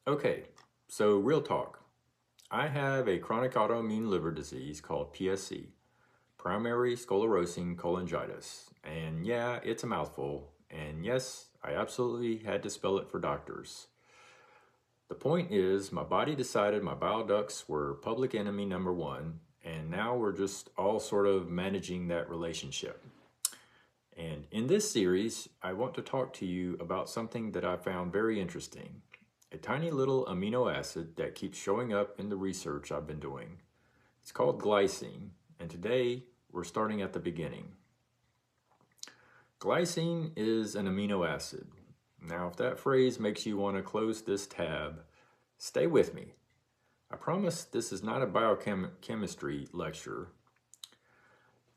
Okay, so real talk. I have a chronic autoimmune liver disease called PSC, primary sclerosing cholangitis. And yeah, it's a mouthful. And yes, I absolutely had to spell it for doctors. The point is, my body decided my bile ducts were public enemy number one, and now we're just all sort of managing that relationship. And in this series, I want to talk to you about something that I found very interesting. A tiny little amino acid that keeps showing up in the research I've been doing. It's called glycine, and today we're starting at the beginning. Glycine is an amino acid. Now, if that phrase makes you want to close this tab, stay with me. I promise this is not a biochemistry lecture.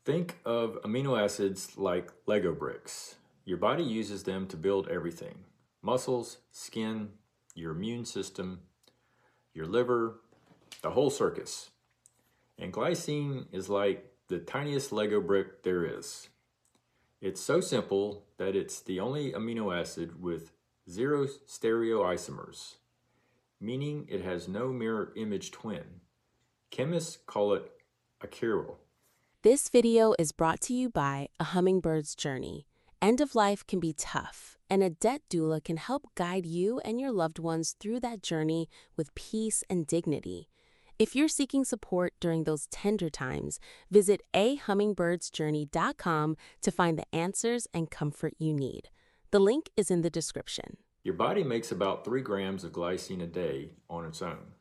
Think of amino acids like Lego bricks. Your body uses them to build everything: muscles, skin, your immune system, your liver, the whole circus. And glycine is like the tiniest Lego brick there is. It's so simple that it's the only amino acid with 0 stereoisomers, meaning it has no mirror image twin. Chemists call it a chiral. This video is brought to you by A Hummingbird's Journey. End of life can be tough, and a debt doula can help guide you and your loved ones through that journey with peace and dignity. If you're seeking support during those tender times, visit ahummingbirdsjourney.com to find the answers and comfort you need. The link is in the description. Your body makes about 3 grams of glycine a day on its own,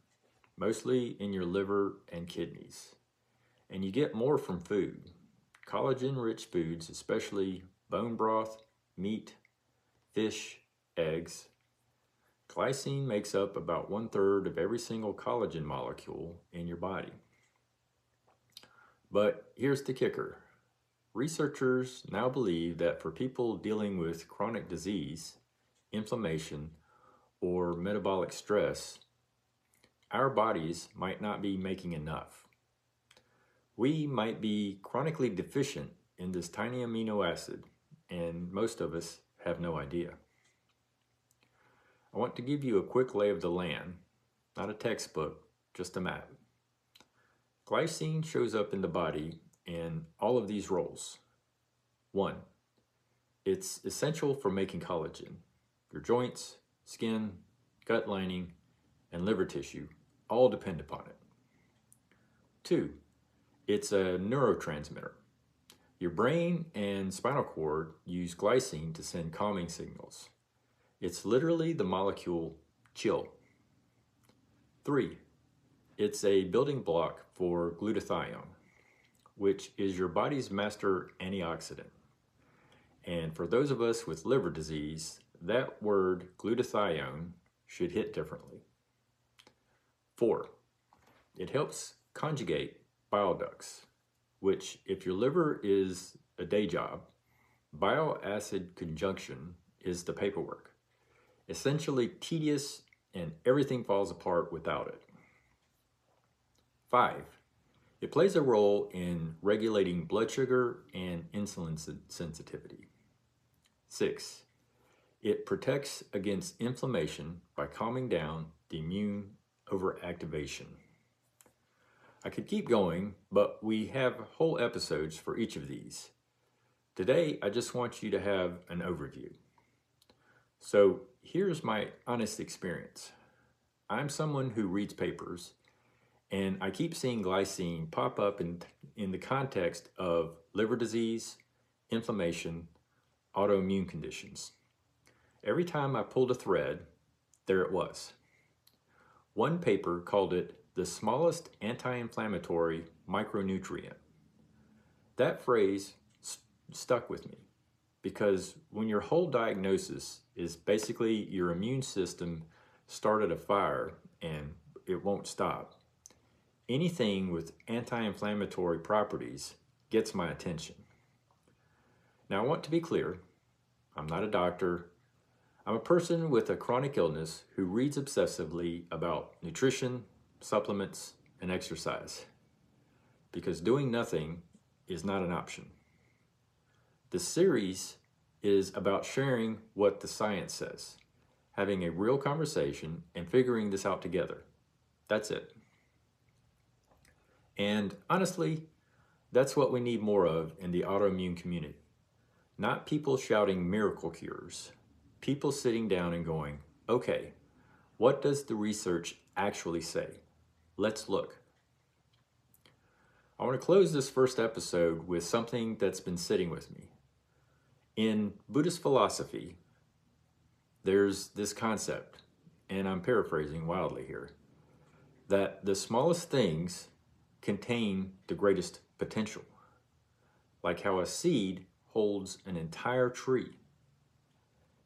mostly in your liver and kidneys. And you get more from food. Collagen-rich foods, especially bone broth, meat, fish, eggs. Glycine makes up about 1/3 of every single collagen molecule in your body. But here's the kicker. Researchers now believe that for people dealing with chronic disease, inflammation, or metabolic stress, our bodies might not be making enough. We might be chronically deficient in this tiny amino acid, and most of us have no idea. I want to give you a quick lay of the land, not a textbook, just a map. Glycine shows up in the body in all of these roles. 1. It's essential for making collagen. Your joints, skin, gut lining, and liver tissue all depend upon it. 2. It's a neurotransmitter. Your brain and spinal cord use glycine to send calming signals. It's literally the molecule chill. 3. It's a building block for glutathione, which is your body's master antioxidant. And for those of us with liver disease, that word glutathione should hit differently. 4. It helps conjugate bile ducts, which, if your liver is a day job, bile acid conjunction is the paperwork. Essentially tedious, and everything falls apart without it. 5. It plays a role in regulating blood sugar and insulin sensitivity. 6. It protects against inflammation by calming down the immune overactivation. I could keep going, but we have whole episodes for each of these. Today, I just want you to have an overview. So here's my honest experience. I'm someone who reads papers, and I keep seeing glycine pop up in the context of liver disease, inflammation, autoimmune conditions. Every time I pulled a thread, there it was. One paper called it the smallest anti-inflammatory micronutrient. That phrase stuck with me because when your whole diagnosis is basically your immune system started a fire and it won't stop, anything with anti-inflammatory properties gets my attention. Now I want to be clear, I'm not a doctor. I'm a person with a chronic illness who reads obsessively about nutrition, supplements, and exercise, because doing nothing is not an option. This series is about sharing what the science says, having a real conversation and figuring this out together. That's it. And honestly, that's what we need more of in the autoimmune community. Not people shouting miracle cures. People sitting down and going, okay, what does the research actually say? Let's look. I want to close this first episode with something that's been sitting with me. In Buddhist philosophy, there's this concept, and I'm paraphrasing wildly here, that the smallest things contain the greatest potential. Like how a seed holds an entire tree.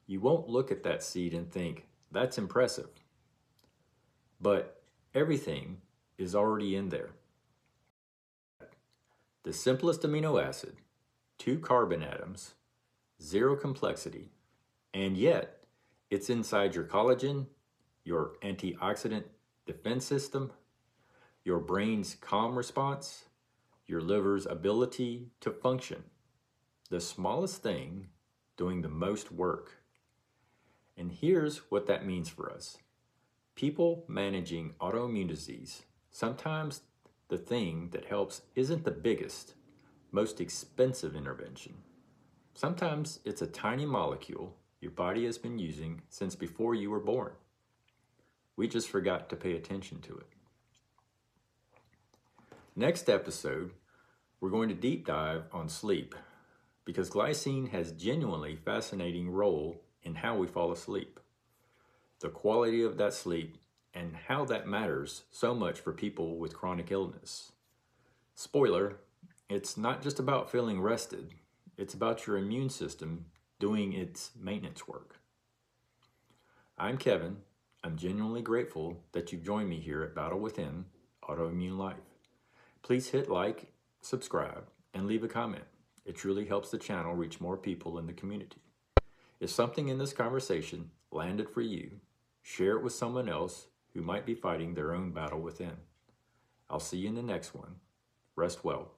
You won't look at that seed and think, that's impressive. But everything is already in there. The simplest amino acid, 2 carbon atoms, 0 complexity, and yet it's inside your collagen, your antioxidant defense system, your brain's calm response, your liver's ability to function. The smallest thing doing the most work. And here's what that means for us. People managing autoimmune disease, sometimes the thing that helps isn't the biggest, most expensive intervention. Sometimes it's a tiny molecule your body has been using since before you were born. We just forgot to pay attention to it. Next episode, we're going to deep dive on sleep because glycine has genuinely fascinating role in how we fall asleep, the quality of that sleep, and how that matters so much for people with chronic illness. Spoiler, it's not just about feeling rested, it's about your immune system doing its maintenance work. I'm Kevin. I'm genuinely grateful that you've joined me here at Battle Within Autoimmune Life. Please hit like, subscribe, and leave a comment. It truly helps the channel reach more people in the community. If something in this conversation landed for you, share it with someone else who might be fighting their own battle within. I'll see you in the next one. Rest well.